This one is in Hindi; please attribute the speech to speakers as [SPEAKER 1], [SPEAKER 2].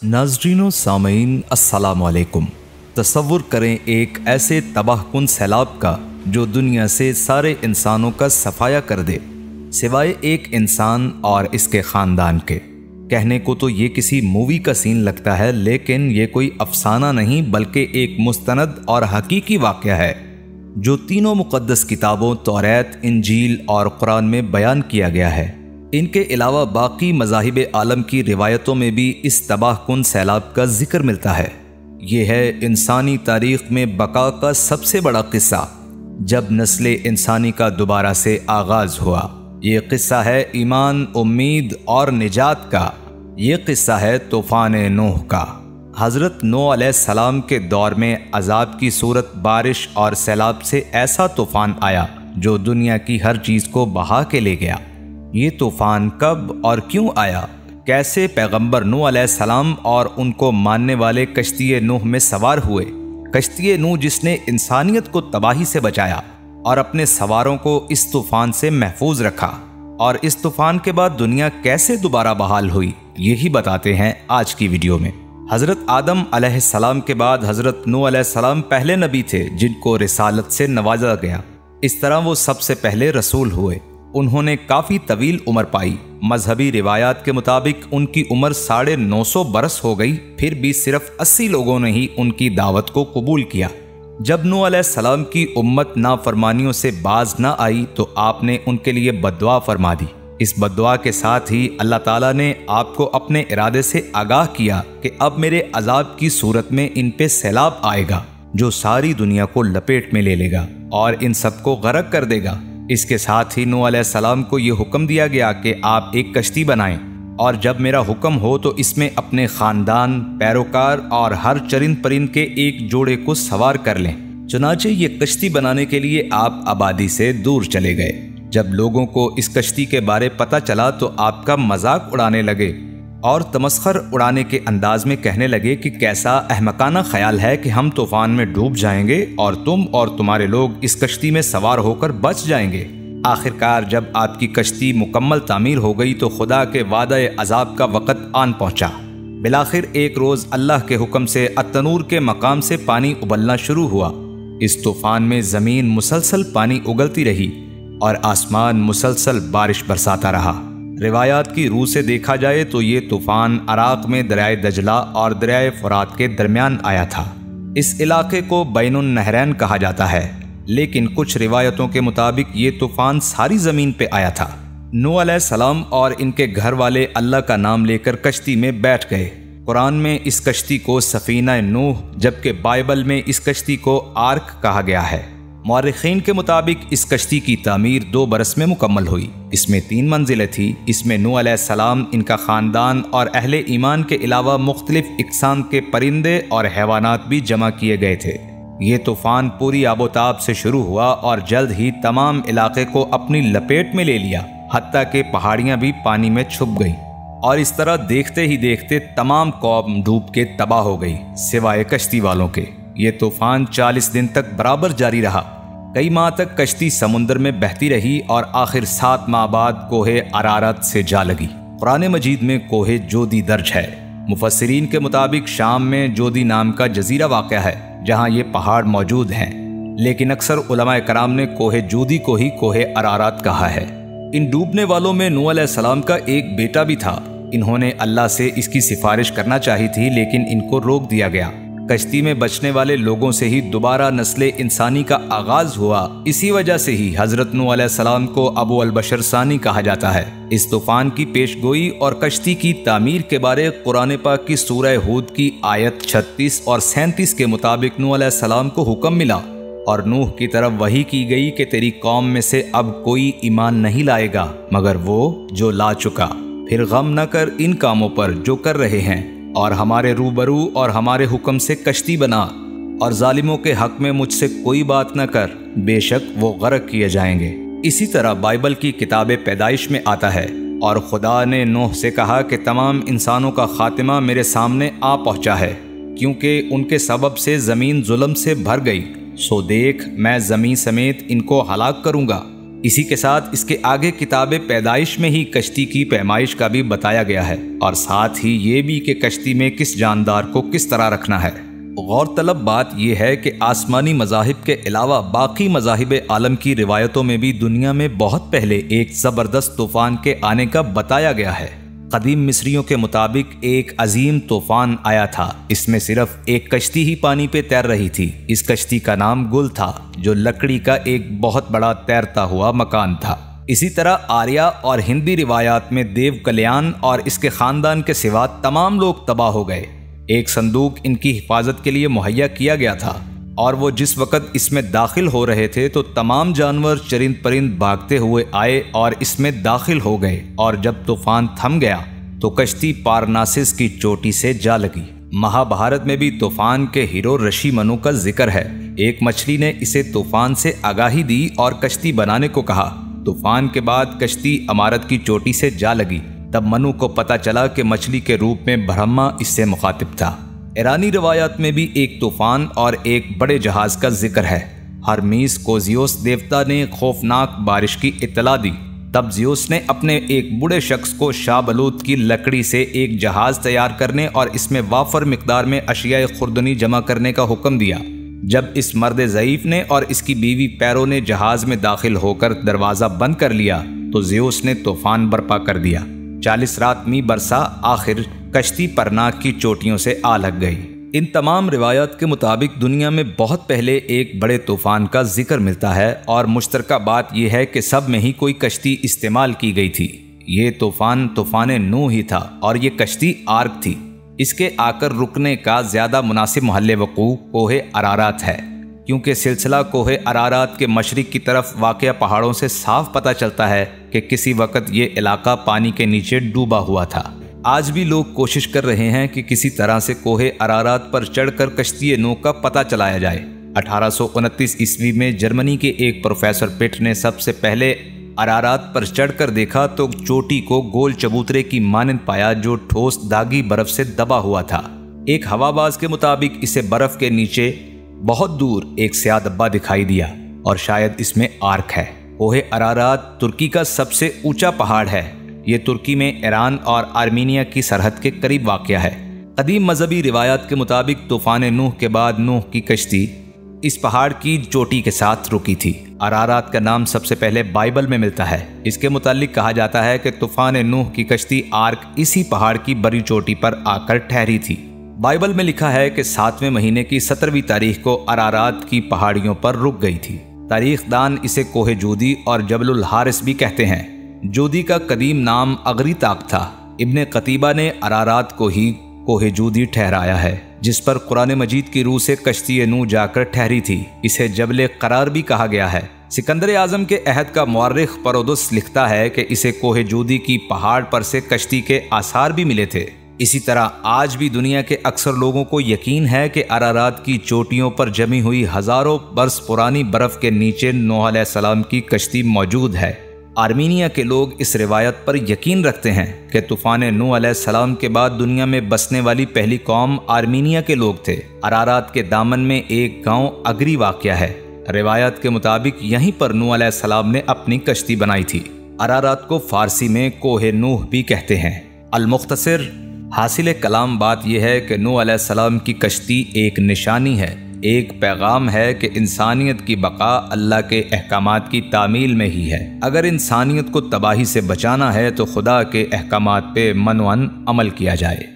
[SPEAKER 1] नाज़रीन सामीन अस्सलाम वालेकुम। तसव्वुर करें एक ऐसे तबाहकुन सैलाब का जो दुनिया से सारे इंसानों का सफाया कर दे सिवाय एक इंसान और इसके ख़ानदान के। कहने को तो ये किसी मूवी का सीन लगता है, लेकिन ये कोई अफसाना नहीं बल्कि एक मुस्तनद और हकीकी वाक़या है जो तीनों मुक़द्दस किताबों तौरात, इंजील और कुरान में बयान किया गया है। इनके अलावा बाकी मज़ाहिब आलम की रिवायतों में भी इस तबाहकुन सैलाब का जिक्र मिलता है। ये है इंसानी तारीख़ में बका का सबसे बड़ा किस्सा, जब नस्ल इंसानी का दोबारा से आगाज़ हुआ। ये किस्सा है ईमान, उम्मीद और निजात का। ये किस्सा है तूफ़ान नूह का। हज़रत नूह अलैहिस्सलाम के दौर में अज़ाब की सूरत बारिश और सैलाब से ऐसा तूफ़ान आया जो दुनिया की हर चीज़ को बहा के ले गया। ये तूफ़ान कब और क्यों आया, कैसे पैगंबर नूह अलैहिस्सलाम और उनको मानने वाले कश्ती नूह में सवार हुए। कश्ती नूह जिसने इंसानियत को तबाही से बचाया और अपने सवारों को इस तूफ़ान से महफूज रखा, और इस तूफ़ान के बाद दुनिया कैसे दोबारा बहाल हुई, यही बताते हैं आज की वीडियो में। हज़रत आदम अलैहिस्सलाम के बाद हज़रत नूह अलैहिस्सलाम पहले नबी थे जिनको रिसालत से नवाजा गया। इस तरह वो सबसे पहले रसूल हुए। उन्होंने काफ़ी तवील उम्र पाई। मजहबी रिवायात के मुताबिक उनकी उम्र 950 बरस हो गई, फिर भी सिर्फ 80 लोगों ने ही उनकी दावत को कबूल किया। जब नूह अलैहिस्सलाम की उम्मत नाफरमानियों से बाज ना आई तो आपने उनके लिए बद्दुआ फरमा दी। इस बद्दुआ के साथ ही अल्लाह ताला ने आपको अपने इरादे से आगाह किया कि अब मेरे अजाब की सूरत में इन पे सैलाब आएगा जो सारी दुनिया को लपेट में ले लेगा और इन सबको गर्क कर देगा। इसके साथ ही नूह अलैहिस्सलाम को यह हुक्म दिया गया कि आप एक कश्ती बनाएं, और जब मेरा हुक्म हो तो इसमें अपने खानदान, पैरोकार और हर चरिंद परिंद के एक जोड़े को सवार कर लें। चुनाचे ये कश्ती बनाने के लिए आप आबादी से दूर चले गए। जब लोगों को इस कश्ती के बारे पता चला तो आपका मजाक उड़ाने लगे और तमस्खर उड़ाने के अंदाज में कहने लगे कि कैसा अहमकाना ख्याल है कि हम तूफान में डूब जाएंगे और तुम और तुम्हारे लोग इस कश्ती में सवार होकर बच जाएंगे। आखिरकार जब आपकी कश्ती मुकम्मल तामीर हो गई तो खुदा के वादे अजाब का वक़्त आन पहुंचा। बिलाखिर एक रोज़ अल्लाह के हुक्म से अतनूर के मकाम से पानी उबलना शुरू हुआ। इस तूफान में ज़मीन मुसलसल पानी उगलती रही और आसमान मुसलसल बारिश बरसाता रहा। रिवायात की रूह से देखा जाए तो ये तूफान अराक में दरियाए दजला और दरियाए फुरात के दरमियान आया था। इस इलाके को बैनुन नहरैन कहा जाता है, लेकिन कुछ रिवायतों के मुताबिक ये तूफान सारी ज़मीन पे आया था। नूह अलैहिस्सलाम और इनके घर वाले अल्लाह का नाम लेकर कश्ती में बैठ गए। कुरान में इस कश्ती को सफीना नूह, जबकि बाइबल में इस कश्ती को आर्क कहा गया है। मौरखीन के मुताबिक इस कश्ती की तामीर 2 बरस में मुकम्मल हुई। इसमें 3 मंजिलें थी। इसमें नूह अलैहिस्सलाम, इनका ख़ानदान और अहले ईमान के अलावा मुख्तलिफ इक़साम के परिंदे और हैवानात भी जमा किए गए थे। ये तूफ़ान पूरी आबोताब से शुरू हुआ और जल्द ही तमाम इलाके को अपनी लपेट में ले लिया, हत्ता कि पहाड़ियाँ भी पानी में छुप गईं। और इस तरह देखते ही देखते तमाम कौम डूब के तबाह हो गई सिवाय कश्ती वालों के। ये तूफान 40 दिन तक बराबर जारी रहा। कई माह तक कश्ती समुंदर में बहती रही और आखिर 7 माह बाद कोहे अरारत से जा लगी। कुरान मजीद में कोहे जोदी दर्ज है। मुफस्सिरीन के मुताबिक शाम में जोदी नाम का जजीरा वाक़या है जहाँ ये पहाड़ मौजूद हैं, लेकिन अक्सर उलमाए कराम ने कोहे जोदी को ही कोहे अरारत कहा है। इन डूबने वालों में नूह अलैहिस्सलाम का एक बेटा भी था। इन्होंने अल्लाह से इसकी सिफारिश करना चाही थी, लेकिन इनको रोक दिया गया। कश्ती में बचने वाले लोगों से ही दोबारा नस्ल इंसानी का आगाज हुआ। इसी वजह से ही हजरत नूह अलैहिस्सलाम को अबू अल बशर सानी कहा जाता है। इस तूफान की पेशगोई और कश्ती की तामीर के बारे कुरान पाक की सूरह हूद की आयत 36 और 37 के मुताबिक नूह अलैहिस्सलाम को हुक्म मिला और नूह की तरफ वही की गई कि तेरी कौम में से अब कोई ईमान नहीं लाएगा मगर वो जो ला चुका। फिर गम न कर इन कामों पर जो कर रहे हैं और हमारे रूबरू और हमारे हुक्म से कश्ती बना, और जालिमों के हक में मुझसे कोई बात न कर, बेशक वो गर्क किए जाएंगे। इसी तरह बाइबल की किताब पैदाइश में आता है, और खुदा ने नूह से कहा कि तमाम इंसानों का खात्मा मेरे सामने आ पहुंचा है, क्योंकि उनके सबब से ज़मीन जुल्म से भर गई। सो देख, मैं ज़मीन समेत इनको हलाक करूँगा। इसी के साथ इसके आगे किताब पैदाइश में ही कश्ती की पैमाइश का भी बताया गया है और साथ ही ये भी कि कश्ती में किस जानदार को किस तरह रखना है। गौरतलब बात यह है कि आसमानी मज़ाहिब के अलावा बाकी मज़ाहिब आलम की रिवायतों में भी दुनिया में बहुत पहले एक ज़बरदस्त तूफ़ान के आने का बताया गया है। कदीम मिस्रियों के मुताबिक एक अजीम तूफान आया था। इसमें सिर्फ एक कश्ती ही पानी पे तैर रही थी। इस कश्ती का नाम गुल था, जो लकड़ी का एक बहुत बड़ा तैरता हुआ मकान था। इसी तरह आर्या और हिंदी रिवायात में देव कल्याण और इसके खानदान के सिवा तमाम लोग तबाह हो गए। एक संदूक इनकी हिफाजत के लिए मुहैया किया गया था और वो जिस वक़्त इसमें दाखिल हो रहे थे तो तमाम जानवर चरिंद परिंद भागते हुए आए और इसमें दाखिल हो गए और जब तूफान थम गया तो कश्ती पारनासिस की चोटी से जा लगी। महाभारत में भी तूफान के हीरो ऋषि मनु का जिक्र है। एक मछली ने इसे तूफान से आगाही दी और कश्ती बनाने को कहा। तूफान के बाद कश्ती इमारत की चोटी से जा लगी। तब मनु को पता चला कि मछली के रूप में ब्रह्मा इससे मुखातिब था। ईरानी रवायात में भी एक तूफान और एक बड़े जहाज का जिक्र है। हरमीस को जियोस देवता ने खौफनाक बारिश की इत्तला दी। तब जियोस ने अपने एक बूढ़े शख्स को शाहबलूत की लकड़ी से एक जहाज तैयार करने और इसमें वाफर मिकदार में अशिया खुर्दनी जमा करने का हुक्म दिया। जब इस मर्द ज़ईफ ने और इसकी बीवी पैरो ने जहाज में दाखिल होकर दरवाज़ा बंद कर लिया तो जियोस ने तूफान बर्पा कर दिया। 40 रात मी बरसा, आखिर कश्ती परनाक की चोटियों से आ लग गई। इन तमाम रिवायात के मुताबिक दुनिया में बहुत पहले एक बड़े तूफान का जिक्र मिलता है और मुश्तरका बात यह है कि सब में ही कोई कश्ती इस्तेमाल की गई थी। ये तूफान नूह ही था और ये कश्ती आर्क थी। इसके आकर रुकने का ज़्यादा मुनासिब महल वक़ू कोहे अरारात है, क्योंकि सिलसिला कोहे अरारात के मशरिक की तरफ वाक़या पहाड़ों से साफ पता चलता है कि किसी वक़्त ये इलाका पानी के नीचे डूबा हुआ था। आज भी लोग कोशिश कर रहे हैं कि किसी तरह से कोहे अरारात पर चढ़कर कश्ती नूह का पता चलाया जाए। 1829 ईस्वी में जर्मनी के एक प्रोफेसर पिट ने सबसे पहले अरारात पर चढ़कर देखा तो चोटी को गोल चबूतरे की मानंद पाया जो ठोस दागी बर्फ से दबा हुआ था। एक हवाबाज के मुताबिक इसे बर्फ के नीचे बहुत दूर एक स्याह डब्बा दिखाई दिया और शायद इसमें आर्क है। कोहे अरारात तुर्की का सबसे ऊंचा पहाड़ है। ये तुर्की में ईरान और आर्मीनिया की सरहद के करीब वाक़या है। कदीम मजहबी रिवायात के मुताबिक तूफान नूह के बाद नूह की कश्ती इस पहाड़ की चोटी के साथ रुकी थी। अरारात का नाम सबसे पहले बाइबल में मिलता है। इसके मुतालिक कहा जाता है कि तूफान नूह की कश्ती आर्क इसी पहाड़ की बड़ी चोटी पर आकर ठहरी थी। बाइबल में लिखा है कि 7वें महीने की 17वीं तारीख को अरारात की पहाड़ियों पर रुक गई थी। तारीखदान इसे कोहे जूदी और जबलुल हारिस भी कहते हैं। जूदी का कदीम नाम अगरी ताक था। इब्ने कतीबा ने अरारात को ही कोहे जूदी ठहराया है, जिस पर कुरान मजीद की रूह से कश्ती नूह जाकर ठहरी थी। इसे जबल करार भी कहा गया है। सिकंदर आजम के अहद का मुअर्रिख परोदुस लिखता है कि इसे कोहे जूदी की पहाड़ पर से कश्ती के आसार भी मिले थे। इसी तरह आज भी दुनिया के अक्सर लोगों को यकीन है कि अरारात की चोटियों पर जमी हुई हजारों बरस पुरानी बर्फ के नीचे नूह अलैहिस्सलाम की कश्ती मौजूद है। आर्मीनिया के लोग इस रिवायत पर यकीन रखते हैं कि तूफान नूह अलैहिस्सलाम के बाद दुनिया में बसने वाली पहली कौम आर्मीनिया के लोग थे। अरारात के दामन में एक गांव अगरी वाक़या है। रिवायत के मुताबिक यहीं पर नूह अलैहिस्सलाम ने अपनी कश्ती बनाई थी। अरारात को फारसी में कोहे नूह भी कहते हैं। अल-मुख्तसर हासिल कलाम बात यह है कि नूह अलैहिस्सलाम की कश्ती एक निशानी है, एक पैगाम है कि इंसानियत की बका अल्लाह के अहकामात की तामील में ही है। अगर इंसानियत को तबाही से बचाना है तो खुदा के अहकामात पे मनवन अमल किया जाए।